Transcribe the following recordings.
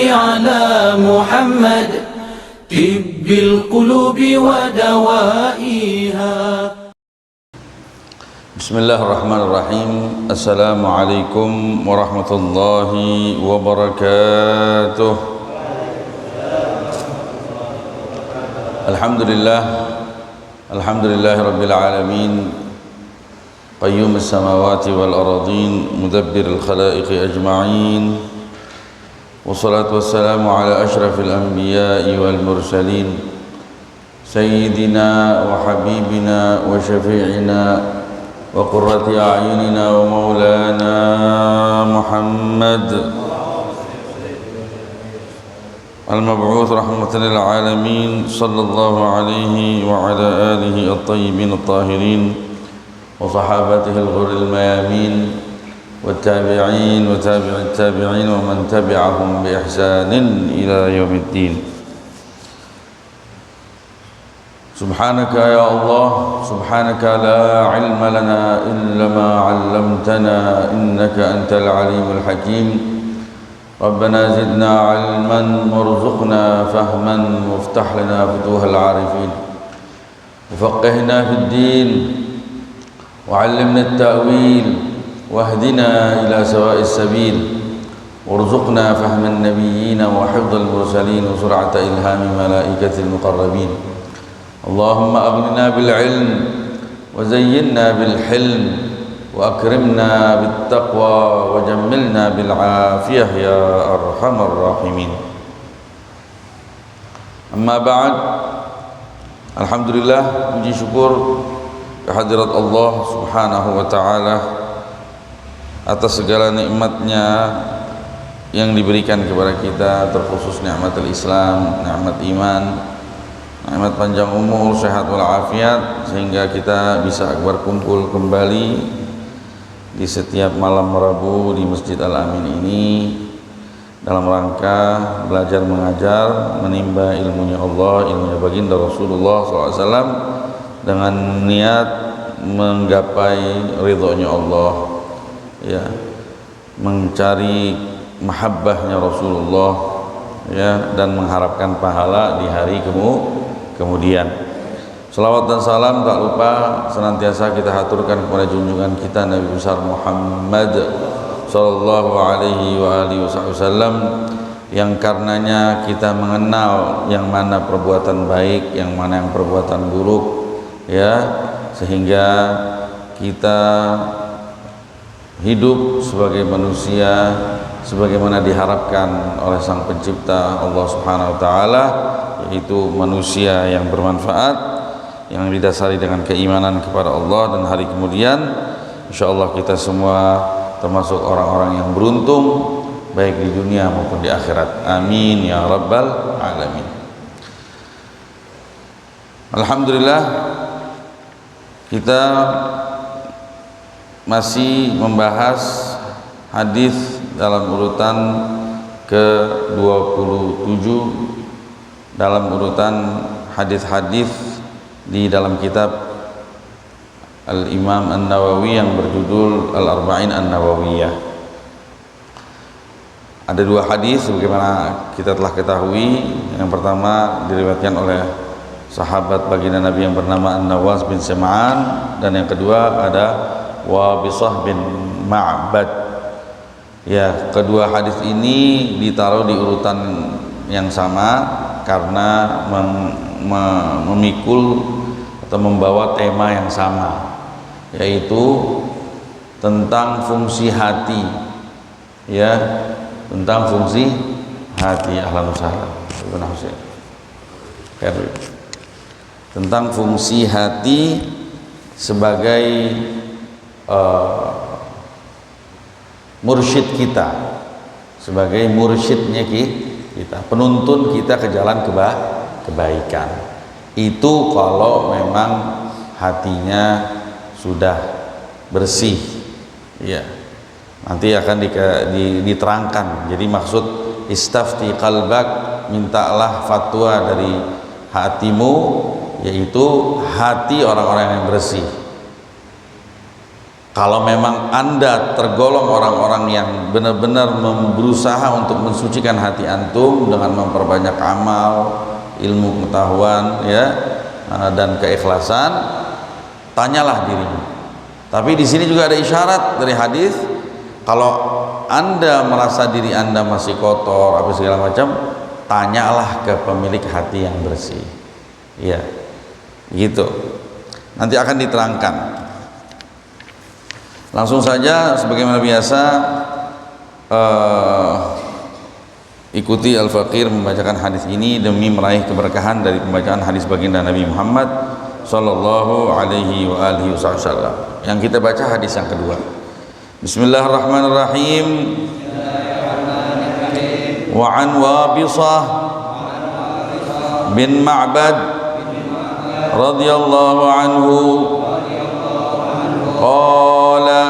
على محمد طب القلوب ودوائها. بسم الله الرحمن الرحيم. السلام عليكم ورحمة الله وبركاته. الحمد لله رب العالمين، قيوم السماوات والأراضين، مدبر الخلائق أجمعين، والصلاة والسلام على أشرف الأنبياء والمرسلين، سيدنا وحبيبنا وشفيعنا وقرة أعيننا ومولانا محمد المبعوث رحمة للعالمين، صلى الله عليه وعلى آله الطيبين الطاهرين وصحابته الغر الميامين والتابعين وتابع التابعين ومن تبعهم بإحسان إلى يوم الدين. سبحانك يا الله، سبحانك لا علم لنا إلا ما علمتنا إنك أنت العليم الحكيم. ربنا زدنا علما وارزقنا فهما وافتح لنا فتوح العارفين وفقهنا في الدين وعلمنا التأويل واهدنا إلى سواء السبيل وارزقنا فهم النبيين وحفظ المرسلين وسرعة إلهام ملائكة المقربين. اللهم أغننا بالعلم وزينا بالحلم وأكرمنا بالتقوى وجملنا بالعافية يا أرحم الراحمين. أما بعد، alhamdulillah, puji syukur kehadirat Allah subhanahu wa ta'ala atas segala nikmatnya yang diberikan kepada kita, terkhusus nikmatul Islam, nikmat iman, nikmat panjang umur, sehat walafiat, sehingga kita bisa berkumpul kembali di setiap malam Rabu di Masjid Al-Amin ini dalam rangka belajar mengajar, menimba ilmunya Allah, ilmunya baginda Rasulullah SAW, dengan niat menggapai ridhonya Allah, ya, mencari mahabbahnya Rasulullah, ya, dan mengharapkan pahala di hari kemudian. Salawat dan salam tak lupa senantiasa kita haturkan kepada junjungan kita Nabi besar Muhammad sallallahu alaihi wa alihi wasallam, yang karenanya kita mengenal yang mana perbuatan baik, yang mana yang perbuatan buruk, ya, sehingga kita hidup sebagai manusia sebagaimana diharapkan oleh Sang Pencipta Allah Subhanahu wa taala, yaitu manusia yang bermanfaat, yang didasari dengan keimanan kepada Allah dan hari kemudian. Insyaallah kita semua termasuk orang-orang yang beruntung baik di dunia maupun di akhirat. Amin ya rabbal alamin. Alhamdulillah, kita masih membahas hadis dalam urutan ke-27 dalam urutan hadis-hadis di dalam kitab Al-Imam An-Nawawi yang berjudul Al-Arba'in An-Nawawiyah. Ada dua hadis sebagaimana kita telah ketahui. Yang pertama diriwayatkan oleh sahabat baginda Nabi yang bernama An-Nawas bin Sam'an, dan yang kedua ada Wabisah bin Ma'bad. Ya, kedua hadis ini ditaruh di urutan yang sama karena memikul atau membawa tema yang sama, yaitu tentang fungsi hati, ya, tentang fungsi hati. Ahlan wa sahlan, tentang fungsi hati sebagai mursyid kita, sebagai mursyidnya kita, penuntun kita ke jalan kebaikan. Itu kalau memang hatinya sudah bersih, ya. Nanti akan diterangkan. Jadi maksud istafti qalbak, mintalah fatwa dari hatimu, yaitu hati orang-orang yang bersih. Kalau memang Anda tergolong orang-orang yang benar-benar berusaha untuk mensucikan hati antum dengan memperbanyak amal, ilmu pengetahuan, ya, dan keikhlasan, tanyalah dirimu. Tapi di sini juga ada isyarat dari hadis, kalau Anda merasa diri Anda masih kotor, apa segala macam, tanyalah ke pemilik hati yang bersih. Ya, gitu. Nanti akan diterangkan. Langsung saja sebagaimana biasa, ikuti Al-Faqir membacakan hadis ini demi meraih keberkahan dari pembacaan hadis baginda Nabi Muhammad sallallahu alaihi wa alihi wasallam. Yang kita baca hadis yang kedua. Bismillahirrahmanirrahim. Wa an Wabisah bin Ma'bad radhiyallahu anhu qala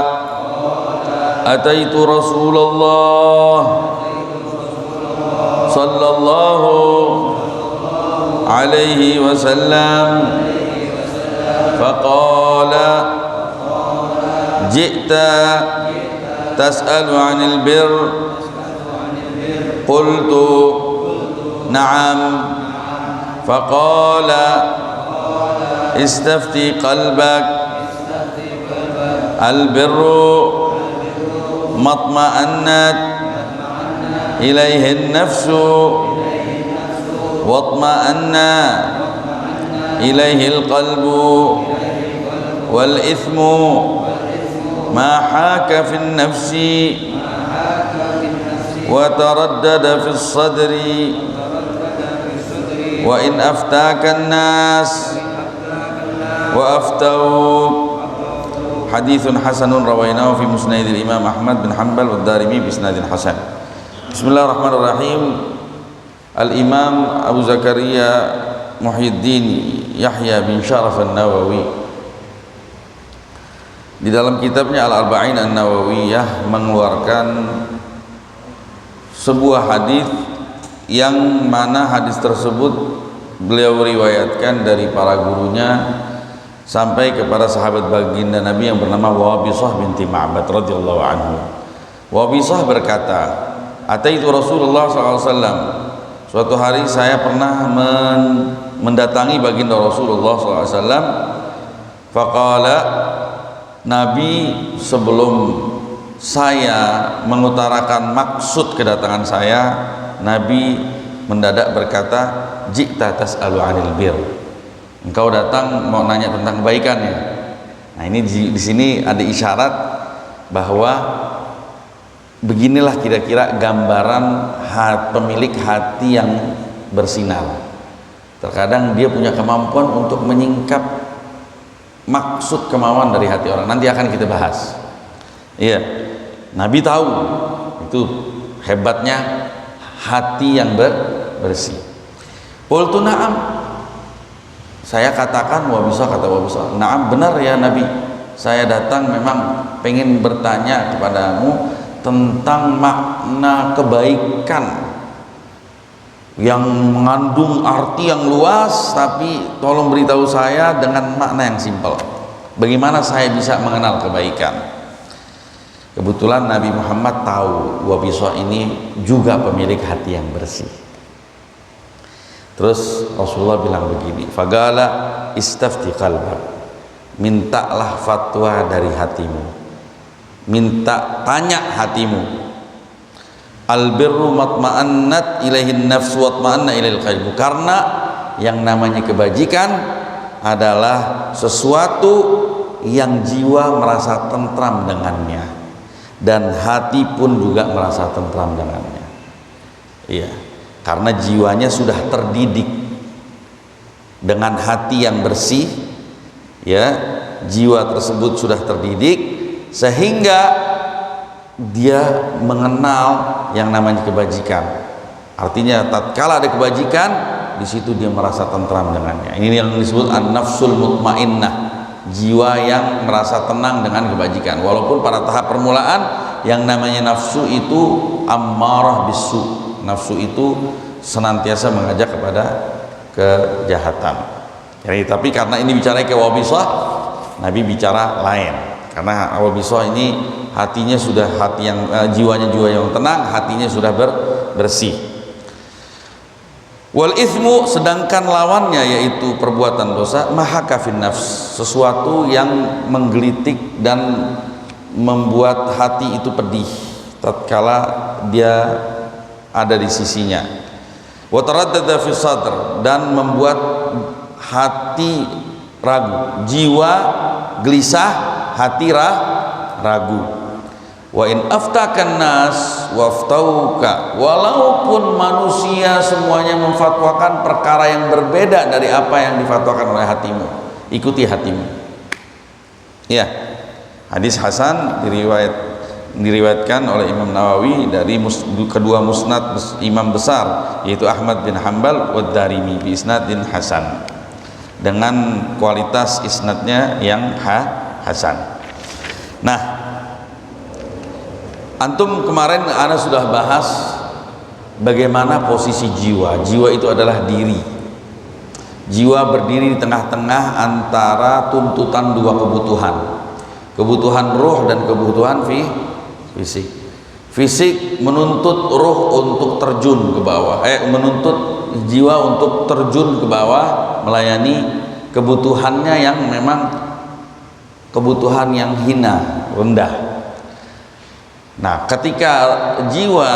ataitu Rasulullah sallallahu alaihi wasallam faqala ji'ta tas'alu 'anil birr qultu na'am faqala istafti qalbak al-birru matma'annat ilaihi an-nafsu watma'anna ilaihi al-qalbu wal ithmu ma haka fi an-nafsi wa taraddada fi as-sadri wa in aftaka an-nas wa aftawuk. Hadithun hasanun rawainahu fi musnadil Imam Ahmad bin Hanbal wa Darimi bi isnadin hasan. Bismillahirrahmanirrahim. Al-Imam Abu Zakaria Muhyiddin Yahya bin Sharaf An-Nawawi di dalam kitabnya Al-Arba'in An-Nawawiyah mengeluarkan sebuah hadis yang mana hadis tersebut beliau riwayatkan dari para gurunya sampai kepada sahabat baginda Nabi yang bernama Wabisah binti Ma'bad radhiyallahu anhu. Wabisah berkata, ataitu Rasulullah SAW. Suatu hari saya pernah mendatangi baginda Rasulullah SAW. Faqala, Nabi sebelum saya mengutarakan maksud kedatangan saya, Nabi mendadak berkata, ji'ta tas'alu 'anil birr. Engkau datang mau nanya tentang kebaikan ya. Nah ini di sini ada isyarat bahwa beginilah kira-kira gambaran pemilik hati yang bersinar. Terkadang dia punya kemampuan untuk menyingkap maksud kemauan dari hati orang. Nanti akan kita bahas. Iya, Nabi tahu itu hebatnya hati yang bersih. Qultu na'am. Saya katakan, Wabisah kata Wabisah, na'am benar ya Nabi, saya datang memang pengen bertanya kepadamu tentang makna kebaikan yang mengandung arti yang luas, tapi tolong beritahu saya dengan makna yang simpel. Bagaimana saya bisa mengenal kebaikan? Kebetulan Nabi Muhammad tahu Wabisah ini juga pemilik hati yang bersih. Terus Rasulullah bilang begini, fagala istafti qalbak, mintalah fatwa dari hatimu, minta tanya hatimu. Albirru matma'annat ilaihin nafsu watma'anna ilail qalbu. Karena yang namanya kebajikan adalah sesuatu yang jiwa merasa tentram dengannya dan hati pun juga merasa tentram dengannya. Iya, karena jiwanya sudah terdidik dengan hati yang bersih, ya, jiwa tersebut sudah terdidik sehingga dia mengenal yang namanya kebajikan. Artinya tatkala ada kebajikan, di situ dia merasa tentram dengannya. Ini yang disebut an-nafsul mutmainnah, jiwa yang merasa tenang dengan kebajikan. Walaupun pada tahap permulaan yang namanya nafsu itu ammarah bisu. Nafsu itu senantiasa mengajak kepada kejahatan. Jadi, tapi karena ini bicara ke Wabisah, Nabi bicara lain. Karena Wabisah ini hatinya sudah hati yang jiwanya jiwa yang tenang, hatinya sudah bersih. Wal ithmu, sedangkan lawannya yaitu perbuatan dosa, mahaka fin nafs, sesuatu yang menggelitik dan membuat hati itu pedih tatkala dia ada di sisinya. Wa taraddada fi sadr, dan membuat hati ragu, jiwa gelisah, hati ragu. Wa in aftakan nas waftauka, walaupun manusia semuanya memfatwakan perkara yang berbeda dari apa yang difatwakan oleh hatimu, ikuti hatimu. Ya, hadis hasan diriwayatkan oleh Imam Nawawi dari kedua musnad imam besar, yaitu Ahmad bin Hanbal wa Darimi bi isnadin hasan, dengan kualitas isnadnya yang hasan. Nah, antum kemarin ana sudah bahas bagaimana posisi jiwa. Jiwa itu adalah diri. Jiwa berdiri di tengah-tengah antara tuntutan dua kebutuhan, kebutuhan ruh dan kebutuhan fisik. Fisik menuntut ruh untuk terjun ke bawah, menuntut jiwa untuk terjun ke bawah, melayani kebutuhannya yang memang kebutuhan yang hina, rendah. Nah, ketika jiwa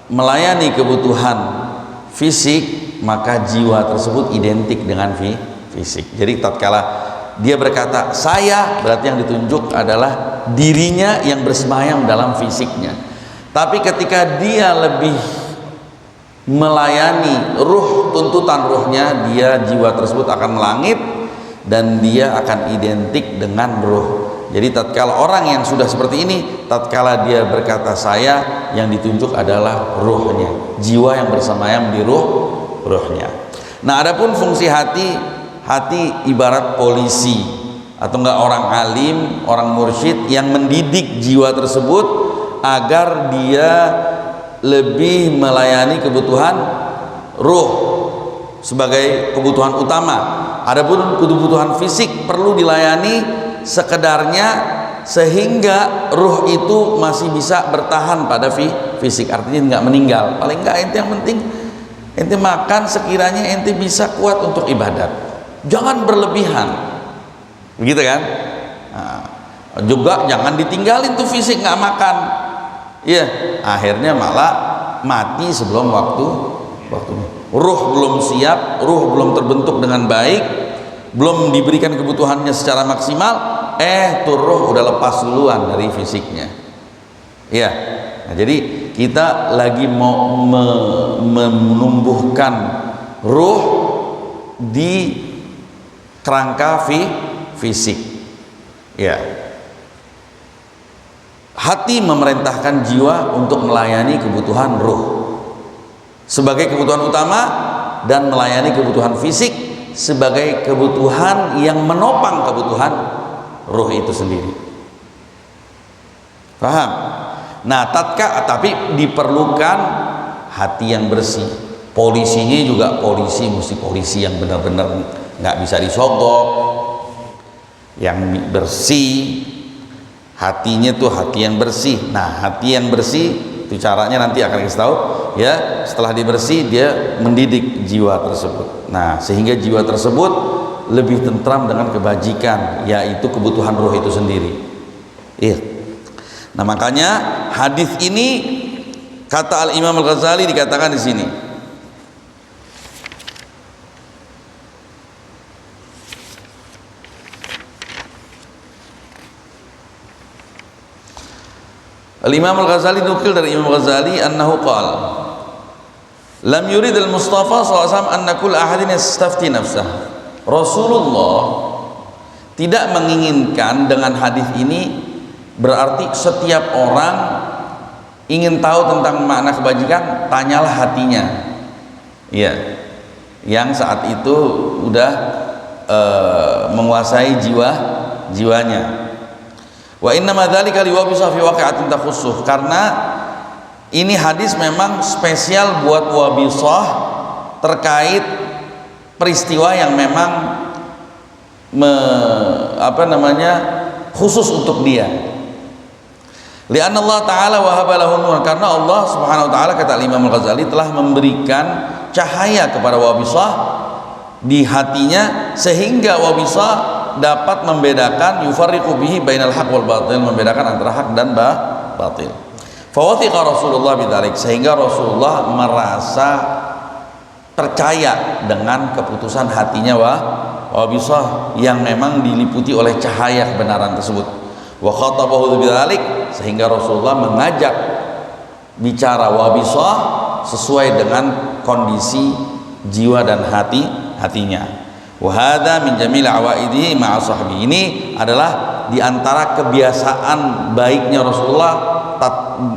melayani kebutuhan fisik, maka jiwa tersebut identik dengan fisik. Jadi tatkala dia berkata saya, berarti yang ditunjuk adalah dirinya yang bersemayam dalam fisiknya. Tapi ketika dia lebih melayani ruh, tuntutan ruhnya, dia jiwa tersebut akan melangit dan dia akan identik dengan ruh. Jadi tatkala orang yang sudah seperti ini, tatkala dia berkata saya, yang ditunjuk adalah ruhnya, jiwa yang bersemayam di ruhnya. Nah, adapun fungsi hati ibarat polisi atau enggak orang alim, orang mursyid yang mendidik jiwa tersebut agar dia lebih melayani kebutuhan ruh sebagai kebutuhan utama. Adapun kebutuhan fisik perlu dilayani sekedarnya sehingga ruh itu masih bisa bertahan pada fisik, artinya nggak meninggal. Paling nggak ente yang penting ente makan sekiranya ente bisa kuat untuk ibadat, jangan berlebihan, begitu kan? Nah, juga jangan ditinggalin tuh fisik nggak makan, ya akhirnya malah mati sebelum waktunya. Ruh belum siap, ruh belum terbentuk dengan baik, belum diberikan kebutuhannya secara maksimal, tuh ruh udah lepas duluan dari fisiknya. Ya, nah, jadi kita lagi mau menumbuhkan ruh di kerangka fisik. Ya, hati memerintahkan jiwa untuk melayani kebutuhan ruh sebagai kebutuhan utama dan melayani kebutuhan fisik sebagai kebutuhan yang menopang kebutuhan ruh itu sendiri. Paham? Nah, tapi diperlukan hati yang bersih. Polisinya juga mesti polisi yang benar-benar nggak bisa disogok, yang bersih. Hatinya tuh hati yang bersih. Nah, hati yang bersih itu caranya nanti akan kita tahu ya. Setelah dibersih, dia mendidik jiwa tersebut. Nah, sehingga jiwa tersebut lebih tentram dengan kebajikan, yaitu kebutuhan ruh itu sendiri. Iya. Nah, makanya hadis ini kata Al-Imam Al-Ghazali dikatakan di sini. Al-Imam Al-Ghazali nukil dari Imam Ghazali annahu qala lam yurid al-Mustafa SAW anna kull ahadin yastafti nafsah. Rasulullah tidak menginginkan dengan hadis ini berarti setiap orang ingin tahu tentang makna kebajikan, tanyalah hatinya. Iya, yang saat itu udah menguasai jiwanya. Wa inna madzalika liwabisa fi waqi'atin takhussuh, karena ini hadis memang spesial buat Wabisah terkait peristiwa yang memang khusus untuk dia. Li'anna Allah Ta'ala wahaba lahu nur, karena Allah Subhanahu wa taala, kata Imam Al-Ghazali, telah memberikan cahaya kepada Wabisah di hatinya, sehingga Wabisah dapat membedakan, yufarriqu bihi bainal haq wal batil, membedakan antara hak dan batil. Fawathiqa Rasulullah bidzalik, sehingga Rasulullah merasa percaya dengan keputusan hatinya Wabisah yang memang diliputi oleh cahaya kebenaran tersebut. Wa khatabahu bidzalik, sehingga Rasulullah mengajak bicara Wabisah sesuai dengan kondisi jiwa dan hatinya. Wa hadza min jamil awaidihi ma'a sahbi. Ini adalah di antara kebiasaan baiknya Rasulullah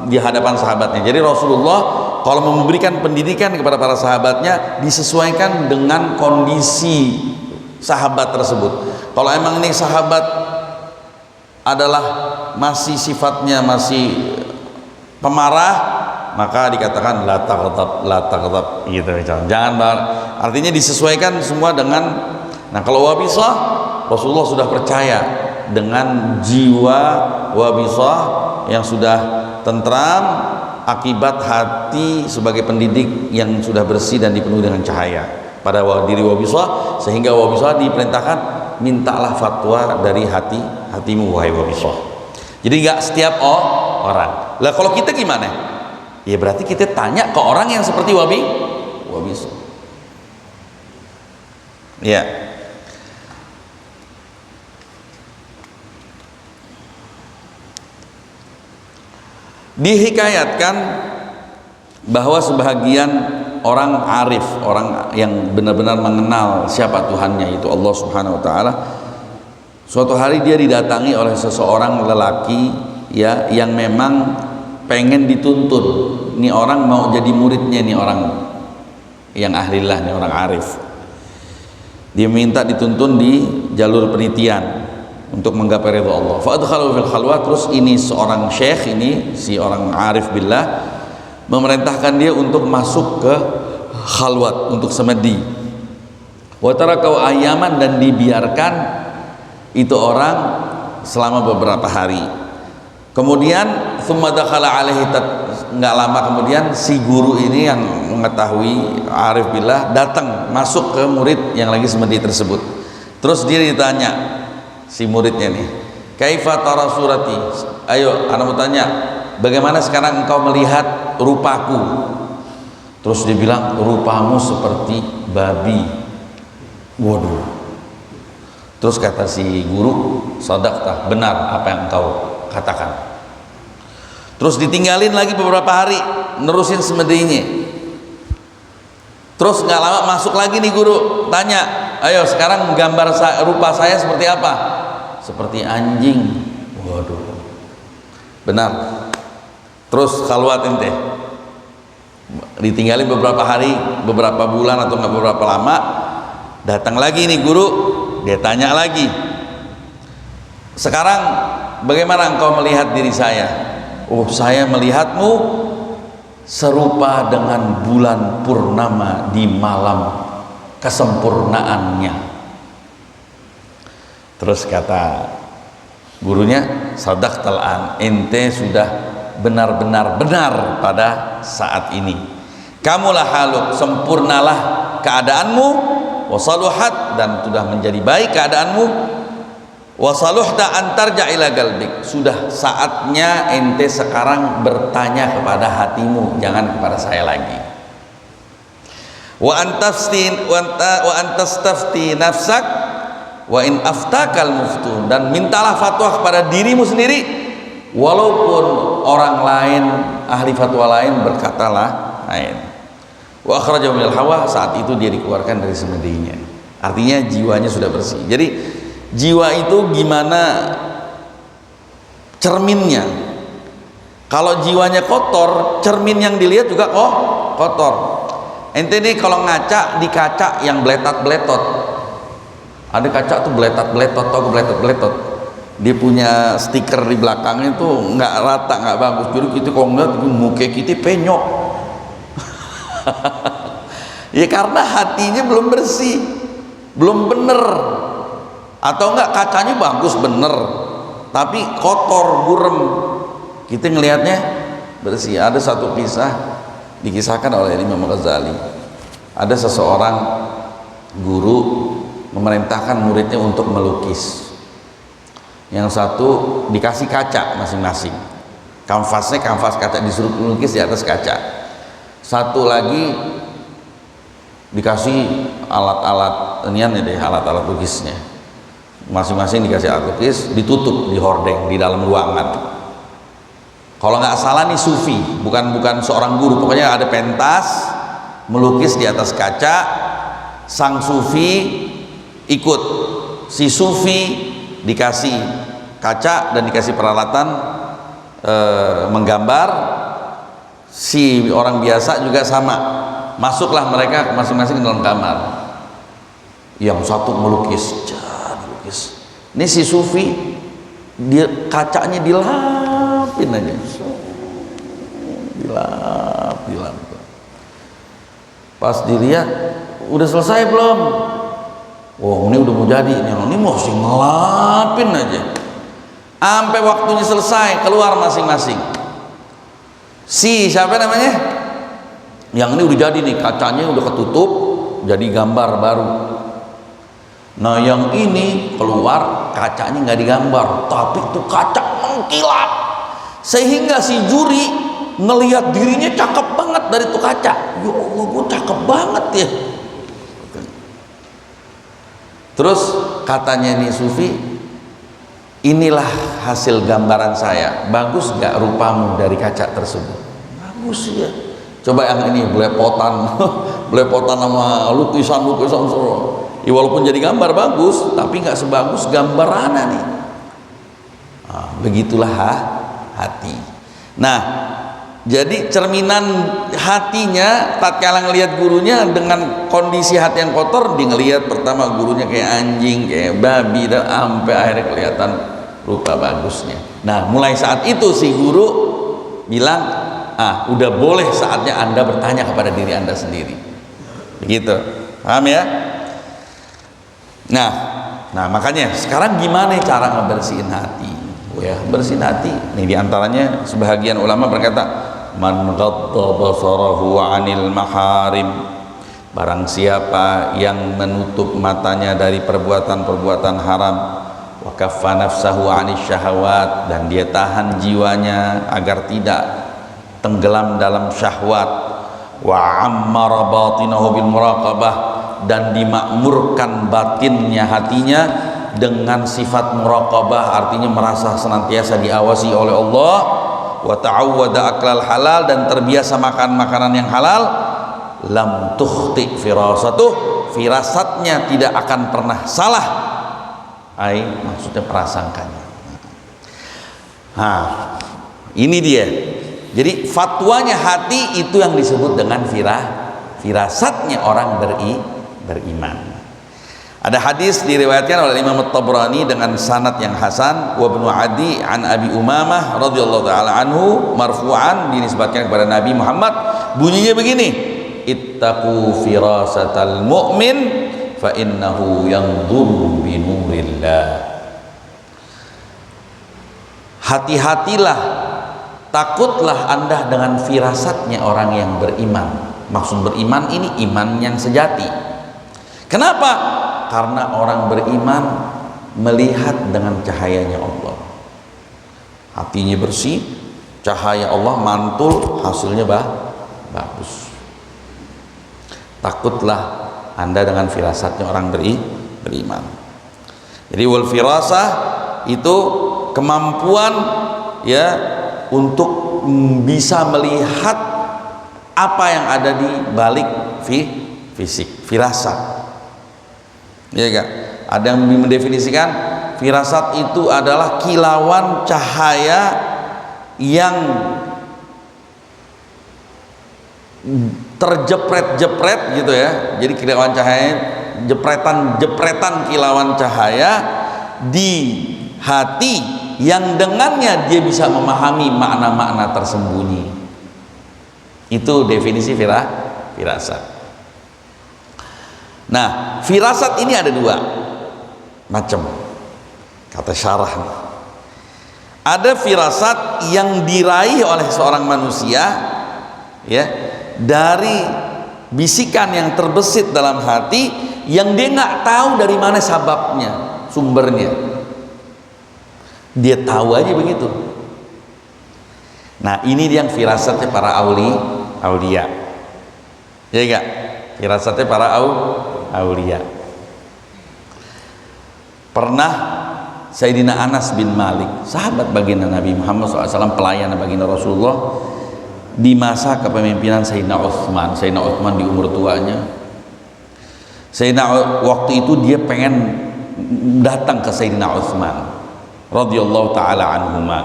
di hadapan sahabatnya. Jadi Rasulullah kalau memberikan pendidikan kepada para sahabatnya disesuaikan dengan kondisi sahabat tersebut. Kalau emang ini sahabat adalah masih sifatnya masih pemarah, maka dikatakan la taghdab gitu, jangan artinya disesuaikan semua dengan. Nah, kalau Wabisah, Rasulullah sudah percaya dengan jiwa Wabisah yang sudah tentram akibat hati sebagai pendidik yang sudah bersih dan dipenuhi dengan cahaya pada diri Wabisah, sehingga Wabisah diperintahkan, mintalah fatwa dari hatimu wahai Wabisah. Jadi nggak setiap orang. Lah kalau kita gimana? Ya berarti kita tanya ke orang yang seperti Wabisah. Ya. Dihikayatkan bahwa sebahagian orang arif, orang yang benar-benar mengenal siapa Tuhannya, itu Allah Subhanahu wa taala, suatu hari dia didatangi oleh seseorang lelaki ya yang memang pengen dituntun. Ini orang mau jadi muridnya, nih orang yang ahlilah, nih orang arif. Dia minta dituntun di jalur penitian untuk menggapai ridha Allah. Fa adkhalahu fil khalwah. Terus ini seorang syekh, ini si orang arif billah, memerintahkan dia untuk masuk ke khalwat, untuk semedi. Wa tarakau ayaman, dan dibiarkan itu orang selama beberapa hari. Kemudian tsumma dakhala alaihi, enggak lama kemudian si guru ini yang mengetahui arif billah datang masuk ke murid yang lagi semedi tersebut. Terus dia ditanya si muridnya nih, kaifa tara surati, ayo anak mau tanya, bagaimana sekarang engkau melihat rupaku? Terus dia bilang, rupamu seperti babi. Waduh. Terus kata si guru, sadaqta, benar apa yang engkau katakan. Terus ditinggalin lagi beberapa hari, nerusin semedinya. Terus nggak lama masuk lagi nih guru, tanya, ayo sekarang gambar rupa saya seperti apa? Seperti anjing. Waduh. Benar. Terus khalwat ente, ditinggalin beberapa hari, beberapa bulan atau nggak beberapa lama, datang lagi nih guru, dia tanya lagi, sekarang bagaimana engkau melihat diri saya? Oh, saya melihatmu serupa dengan bulan purnama di malam kesempurnaannya. Terus kata gurunya, sadaqtal an, ente sudah benar-benar benar pada saat ini. Kamulah haluk, sempurnalah keadaanmu, wasaluhat, dan sudah menjadi baik keadaanmu, wasaluhta antarja ila galbik, sudah saatnya ente sekarang bertanya kepada hatimu, jangan kepada saya lagi. Wa antastafti nafsak wa in aftakal muftun, dan mintalah fatwa kepada dirimu sendiri walaupun orang lain, ahli fatwa lain berkata lain. Wa akhrajahu minal hawa, saat itu dia dikeluarkan dari semedinya. Artinya jiwanya sudah bersih. Jadi jiwa itu gimana cerminnya. Kalau jiwanya kotor, cermin yang dilihat juga kotor. Ente nih kalau ngaca di kaca yang beletat-beletot, ada kaca tuh beletat-beletot, tau beletot-beletot, dia punya stiker di belakangnya tuh nggak rata, nggak bagus. Jadi kita kalau ngeliat muka kita penyok. Ya karena hatinya belum bersih, belum bener. Atau enggak kacanya bagus bener, tapi kotor, burem. Kita ngelihatnya bersih. Ada satu kisah dikisahkan oleh Imam Ghazali. Ada seseorang guru memerintahkan muridnya untuk melukis. Yang satu dikasih kaca masing-masing, kanvasnya kanvas kaca, disuruh melukis di atas kaca. Satu lagi dikasih alat-alat inian deh, alat-alat lukisnya, masing-masing dikasih alat lukis, ditutup di hordeng di dalam ruangan. Kalau nggak salah nih sufi, bukan seorang guru, pokoknya ada pentas melukis di atas kaca. Sang sufi ikut, si sufi dikasih kaca dan dikasih peralatan menggambar. Si orang biasa juga sama, masuklah mereka masing-masing dalam kamar. Yang satu melukis, melukis. Ini si sufi, dia kacanya dilapin aja, dilap. Pas dilihat, udah selesai belum? Oh, ini udah mau jadi, ini masih ngelapin aja. Sampai waktunya selesai, keluar masing-masing. Si siapa namanya? Yang ini udah jadi nih, kacanya udah ketutup, jadi gambar baru. Nah, yang ini keluar, kacanya nggak digambar, tapi itu kaca mengkilap, sehingga si juri ngelihat dirinya cakep banget dari tuh kaca. Ya Allah, gue cakep banget ya. Terus katanya nih sufi, inilah hasil gambaran saya, bagus gak rupamu dari kaca tersebut? Bagus ya. Coba yang ini belepotan belepotan sama lukisan ya, walaupun jadi gambar bagus, tapi nggak sebagus gambar ana nih. Nah, begitulah hati. Nah, jadi cerminan hatinya tatkala ngelihat gurunya dengan kondisi hati yang kotor, dia ngelihat pertama gurunya kayak anjing, kayak babi, dan sampai akhirnya kelihatan rupa bagusnya. Nah, mulai saat itu si guru bilang, udah boleh saatnya Anda bertanya kepada diri Anda sendiri. Begitu. Paham ya? Nah, makanya sekarang gimana cara ngebersihin hati? Ya, bersihin hati. Nih diantaranya sebahagian ulama berkata, man ghadda basarahu 'anil maharim. Barang siapa yang menutup matanya dari perbuatan-perbuatan haram, wa kaffa nafsahu 'anis syahawat, dan dia tahan jiwanya agar tidak tenggelam dalam syahwat, wa ammara batinahu bil muraqabah, dan dimakmurkan batinnya, hatinya dengan sifat muraqabah, artinya merasa senantiasa diawasi oleh Allah, wa ta'awwada aklal halal, dan terbiasa makan makanan yang halal, lam tukhti firasatuh, firasatnya tidak akan pernah salah. Maksudnya prasangkanya. Ini dia. Jadi fatwanya hati itu yang disebut dengan firasatnya orang beriman. Ada hadis diriwayatkan oleh Imam At-Tabrani dengan sanad yang hasan, wa Ibnu Adi an Abi Umamah radhiyallahu taala anhu marfu'an, dinisbatkan kepada Nabi Muhammad, bunyinya begini, ittaqu firasatal mu'min fa innahu yanzuru bi nurillah. Hati-hatilah, takutlah Anda dengan firasatnya orang yang beriman. Maksud beriman ini iman yang sejati. Kenapa? Karena orang beriman melihat dengan cahayanya Allah. Hatinya bersih, cahaya Allah mantul, hasilnya bagus. Takutlah Anda dengan firasatnya orang beriman. Jadi wal firasah itu kemampuan ya untuk bisa melihat apa yang ada di balik fisik, firasat. Ya enggak? Ada yang mendefinisikan firasat itu adalah kilauan cahaya yang terjepret-jepret gitu ya. Jadi kilauan cahaya, jepretan kilauan cahaya di hati yang dengannya dia bisa memahami makna-makna tersembunyi. Itu definisi firasat. Nah, firasat ini ada dua macam, kata syarah. Ada firasat yang diraih oleh seorang manusia, ya, dari bisikan yang terbesit dalam hati yang dia nggak tahu dari mana sababnya, sumbernya. Dia tahu aja begitu. Nah, ini yang firasatnya para aulia. Ya enggak? Firasatnya para aulia. Pernah Sayyidina Anas bin Malik, sahabat baginda Nabi Muhammad SAW, pelayan baginda Rasulullah, di masa kepemimpinan Sayyidina Utsman. Sayyidina Utsman di umur tuanya, waktu itu dia pengen datang ke Sayyidina Utsman radhiyallahu taala anhuma.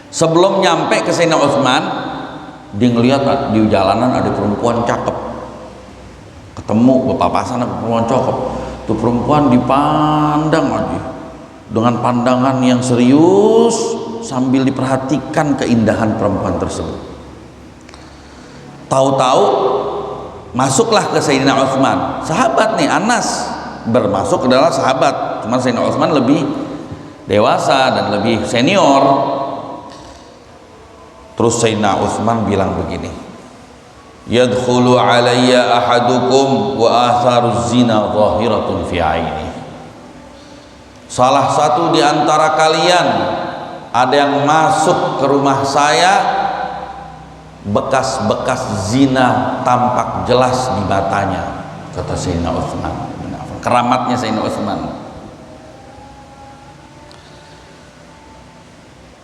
Sebelum nyampe ke Sayyidina Utsman, dia ngelihat di jalanan ada perempuan cakep, ketemu bepapasan perempuan cakep. Itu perempuan dipandang aja dengan pandangan yang serius sambil diperhatikan keindahan perempuan tersebut. Tahu-tahu masuklah ke Sayyidina Utsman, sahabat nih, Anas bermasuk adalah sahabat, cuma Sayyidina Utsman lebih dewasa dan lebih senior. Terus Sayyidina Utsman bilang begini, yadkhulu alayya ahadukum wa atharuz zina zahiratun fi aini. Salah satu di antara kalian ada yang masuk ke rumah saya, bekas-bekas zina tampak jelas di matanya, kata Sayyidina Utsman. Keramatnya Sayyidina Utsman.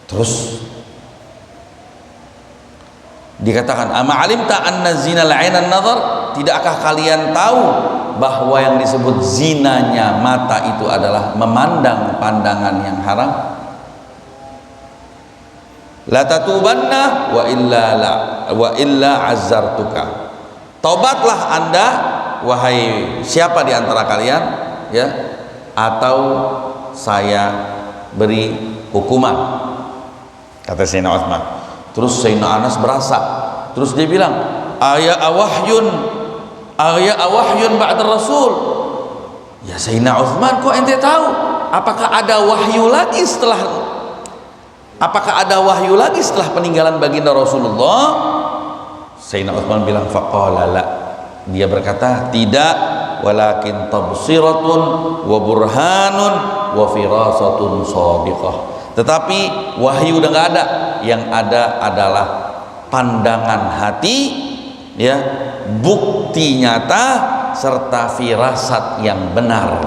Terus dikatakan, ama alimta anna zina la'inan nazar, tidakkah kalian tahu bahwa yang disebut zinanya mata itu adalah memandang pandangan yang haram? La tatubanna wa illa azzartuka. Taubatlah Anda wahai siapa di antara kalian, ya, atau saya beri hukuman, kata Sayyidina Utsman. Terus Sayyidina Anas berasa, terus dia bilang, aya awahyun ba'da Rasul. Ya Sayyidina Utsman, kok ente tahu? Apakah ada wahyu lagi setelah peninggalan baginda Rasulullah? Sayyidina Utsman bilang, faqala la. Dia berkata, tidak, walakin tabsiratun wa burhanun wa firasatun shadiqah. Tetapi wahyu udah nggak ada, yang ada adalah pandangan hati, ya, bukti nyata serta firasat yang benar.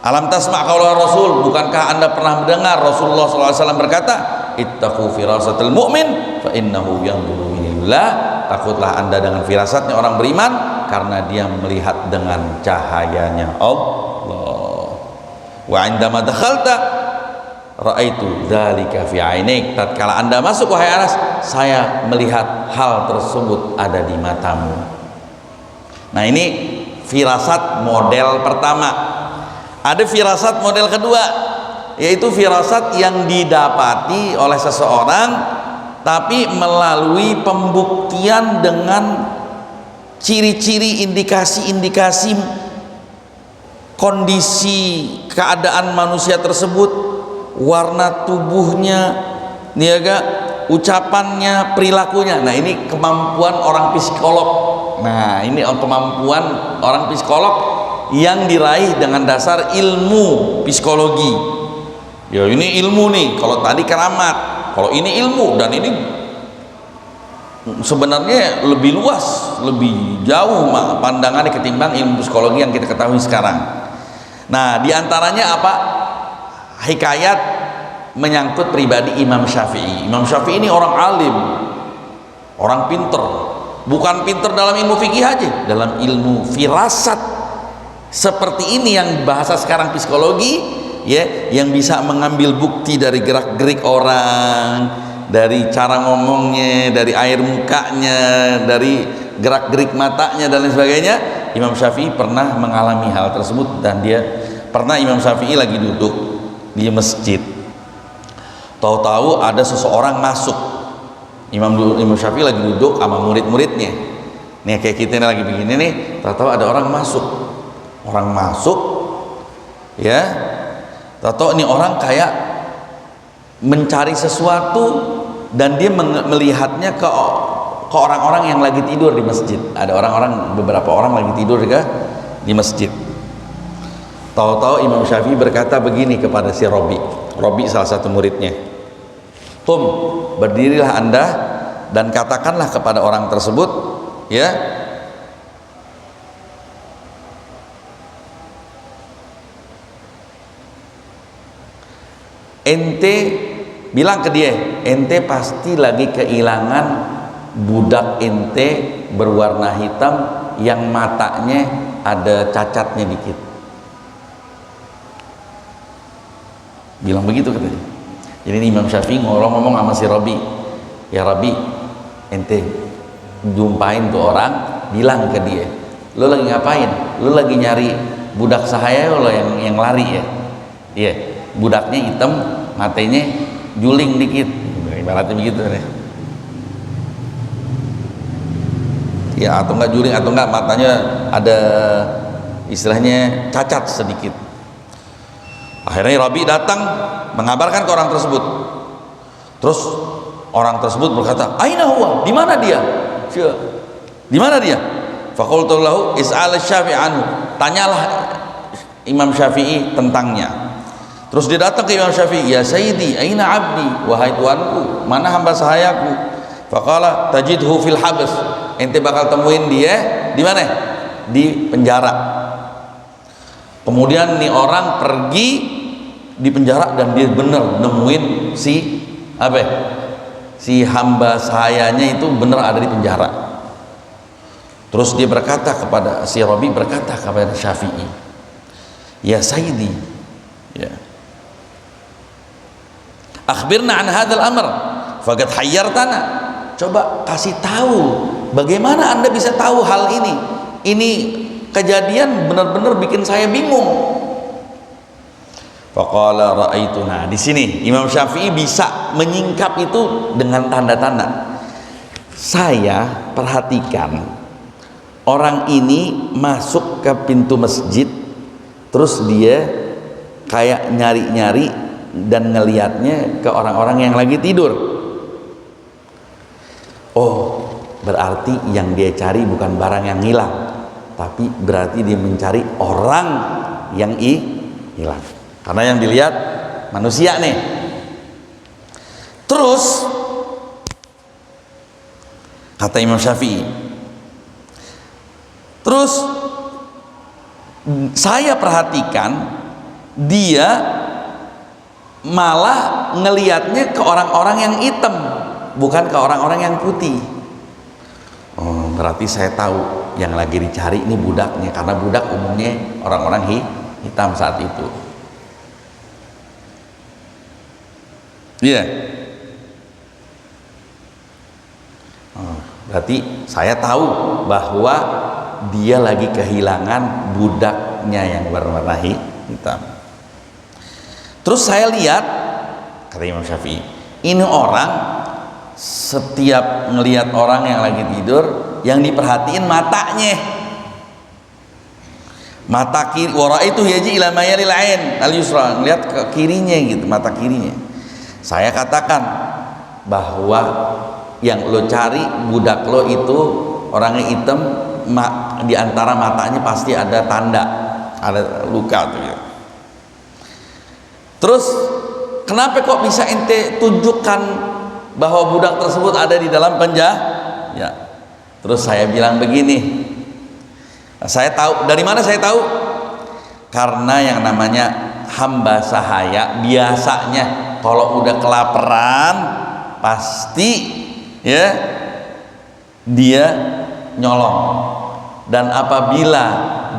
Alam tasma' qaula Rasul, bukankah Anda pernah mendengar Rasulullah SAW berkata, ittaqu firasatul mu'min fa innahu yanzuru ilaihi. Takutlah Anda dengan firasatnya orang beriman, karena dia melihat dengan cahayanya Allah. Wa indama dakhalta ra'aitu dzalika fi 'ainik. Tatkala Anda masuk wahai Anas, saya melihat hal tersebut ada di matamu. Nah, ini firasat model pertama. Ada firasat model kedua, yaitu firasat yang didapati oleh seseorang tapi melalui pembuktian dengan ciri-ciri, indikasi-indikasi kondisi keadaan manusia tersebut, warna tubuhnya, niaga, ucapannya, perilakunya. Nah, ini kemampuan orang psikolog. Nah, ini kemampuan orang psikolog yang diraih dengan dasar ilmu psikologi. Ya, ini ilmu nih. Kalau tadi keramat, kalau ini ilmu, dan ini sebenarnya lebih luas, lebih jauh pandangannya ketimbang ilmu psikologi yang kita ketahui sekarang. Nah, diantaranya apa? Hikayat menyangkut pribadi Imam Syafi'i. Imam Syafi'i ini orang alim, orang pinter, bukan pinter dalam ilmu fikih aja, dalam ilmu firasat seperti ini yang bahasa sekarang psikologi, ya, yang bisa mengambil bukti dari gerak-gerik orang, dari cara ngomongnya, dari air mukanya, dari gerak-gerik matanya dan lain sebagainya. Imam Syafi'i pernah mengalami hal tersebut, dan dia pernah, Imam Syafi'i lagi duduk di masjid, tahu-tahu ada seseorang masuk. Imam Syafi'i lagi duduk sama murid-muridnya nih, kayak kita ini lagi begini nih, tahu-tahu ada orang masuk, ya, tahu-tahu ini orang kayak mencari sesuatu dan dia melihatnya ke orang-orang yang lagi tidur di masjid. Ada beberapa orang lagi tidur di masjid. Tahu-tahu Imam Syafi'i berkata begini kepada si Robi salah satu muridnya, "Qum, berdirilah Anda dan katakanlah kepada orang tersebut, ya, ente bilang ke dia, ente pasti lagi kehilangan budak ente berwarna hitam yang matanya ada cacatnya dikit." Bilang begitu katanya. Jadi ini Imam Syafi'i ngomong sama si Rabi, "Ya Rabi, ente jumpain tuh orang, bilang ke dia, lo lagi ngapain? Lo lagi nyari budak sahaya lo yang lari ya? Iya, budaknya hitam, matanya juling dikit." Ibaratnya begitu deh. Ya, atau enggak juling, atau enggak matanya ada istilahnya cacat sedikit. Akhirnya Rabi datang mengabarkan ke orang tersebut. Terus orang tersebut berkata, "Aina huwa? Di mana dia?" Di mana dia? Faqultu lahu is'al Syafi'i anhu. Tanyalah Imam Syafi'i tentangnya. Terus dia datang ke Imam Syafi'i, "Ya Sayyidi, aina abdi?" Wahai tuanku, mana hamba sahayaku? Faqala tajidhu fil habs. Ente bakal temuin dia di mana? Di penjara. Kemudian nih orang pergi di penjara dan dia benar nemuin si hamba sahayanya itu benar ada di penjara. Terus dia berkata kepada si Rabi, berkata kepada Syafi'i, "Ya Sayyidi, ya, akhbirna an hadzal amr faqad hayyartana." Coba kasih tahu bagaimana Anda bisa tahu hal ini. Ini kejadian benar-benar bikin saya bingung. Faqala ra'aituna. Di sini Imam Syafi'i bisa menyingkap itu dengan tanda-tanda. Saya perhatikan orang ini masuk ke pintu masjid, terus dia kayak nyari-nyari dan ngelihatnya ke orang-orang yang lagi tidur. Oh, berarti yang dia cari bukan barang yang hilang, tapi berarti dia mencari orang yang hilang. Karena yang dilihat manusia nih. Terus kata Imam Syafi'i, terus saya perhatikan dia malah ngelihatnya ke orang-orang yang hitam, bukan ke orang-orang yang putih. Oh, berarti saya tahu yang lagi dicari ini budaknya, karena budak umumnya orang-orang hitam saat itu. Iya. Oh, berarti saya tahu bahwa dia lagi kehilangan budaknya yang berwarna hitam. Terus saya lihat, kata Imam Syafi'i, ini orang setiap ngelihat orang yang lagi tidur, yang diperhatiin matanya. Mata kiri, wara itu yaji ila mayalil ain al yusra, lihat ke kirinya gitu, mata kirinya. Saya katakan bahwa yang lo cari budak lo itu orangnya hitam, di antara matanya pasti ada tanda, ada luka tuh ya. Terus kenapa kok bisa ente tunjukkan bahwa budak tersebut ada di dalam penjara? Ya. Terus saya bilang begini, saya tahu. Dari mana saya tahu? Karena yang namanya hamba sahaya biasanya kalau udah kelaparan pasti ya dia nyolong, dan apabila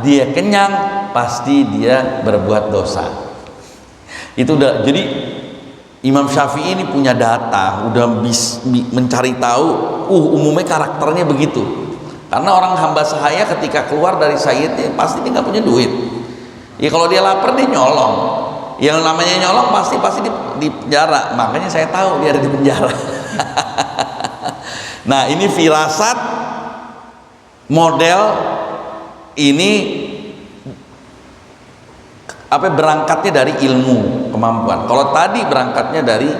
dia kenyang pasti dia berbuat dosa. Itu udah, jadi Imam Syafi'i ini punya data, udah mencari tahu umumnya karakternya begitu. Karena orang hamba sahaya ketika keluar dari sayyidnya pasti dia nggak punya duit. Ya kalau dia lapar dia nyolong. Yang namanya nyolong pasti di penjara. Makanya saya tahu dia ada di penjara. Nah, ini firasat model ini Apa berangkatnya dari ilmu, kemampuan. Kalau tadi berangkatnya dari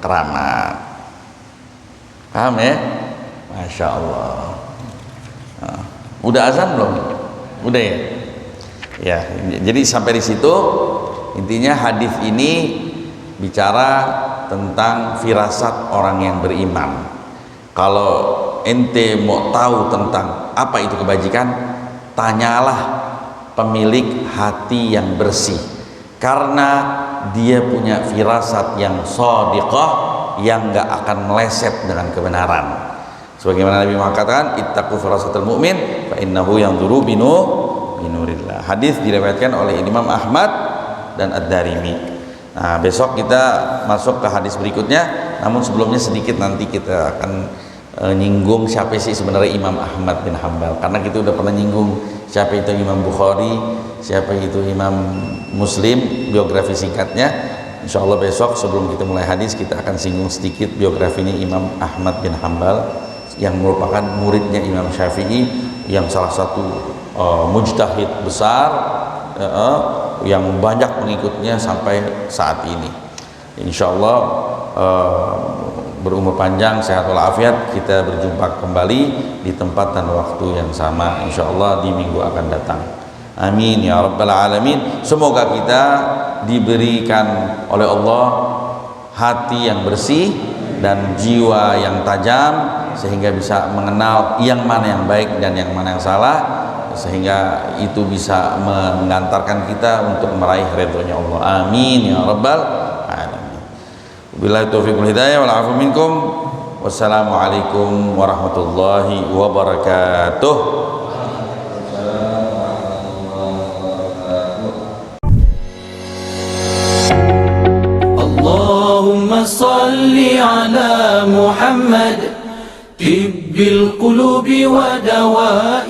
keramat. Paham ya? Masya Allah. Nah, udah azan belum? Udah ya? Ya, jadi sampai di situ intinya hadis ini bicara tentang firasat orang yang beriman. Kalau ente mau tahu tentang apa itu kebajikan, tanyalah pemilik hati yang bersih, karena dia punya firasat yang shadiqah, yang gak akan meleset dengan kebenaran. Sebagaimana Nabi mengatakan, ittaqu firasatal mu'min fa innahu yanzuru binurillah. Hadis diriwayatkan oleh Imam Ahmad dan Ad-Darimi. Nah, besok kita masuk ke hadis berikutnya, namun sebelumnya sedikit nanti kita akan nyinggung siapa sih sebenarnya Imam Ahmad bin Hambal, karena kita udah pernah nyinggung siapa itu Imam Bukhari, siapa itu Imam Muslim, biografi singkatnya. Insya Allah besok sebelum kita mulai hadis kita akan singgung sedikit biografinya Imam Ahmad bin Hambal yang merupakan muridnya Imam Syafi'i, yang salah satu mujtahid besar, yang banyak pengikutnya sampai saat ini. Insya Allah berumur panjang, sehat walafiat, kita berjumpa kembali di tempat dan waktu yang sama insyaallah di minggu akan datang. Amin ya rabbal alamin. Semoga kita diberikan oleh Allah hati yang bersih dan jiwa yang tajam, sehingga bisa mengenal yang mana yang baik dan yang mana yang salah, sehingga itu bisa mengantarkan kita untuk meraih ridhonya Allah. Amin ya rabbal alamin. Billahi taufiq wal hidayah wal afu minkum. Wassalamualaikum warahmatullahi wabarakatuh. Allahumma salli ala Muhammad tibbil qulubi wa dawai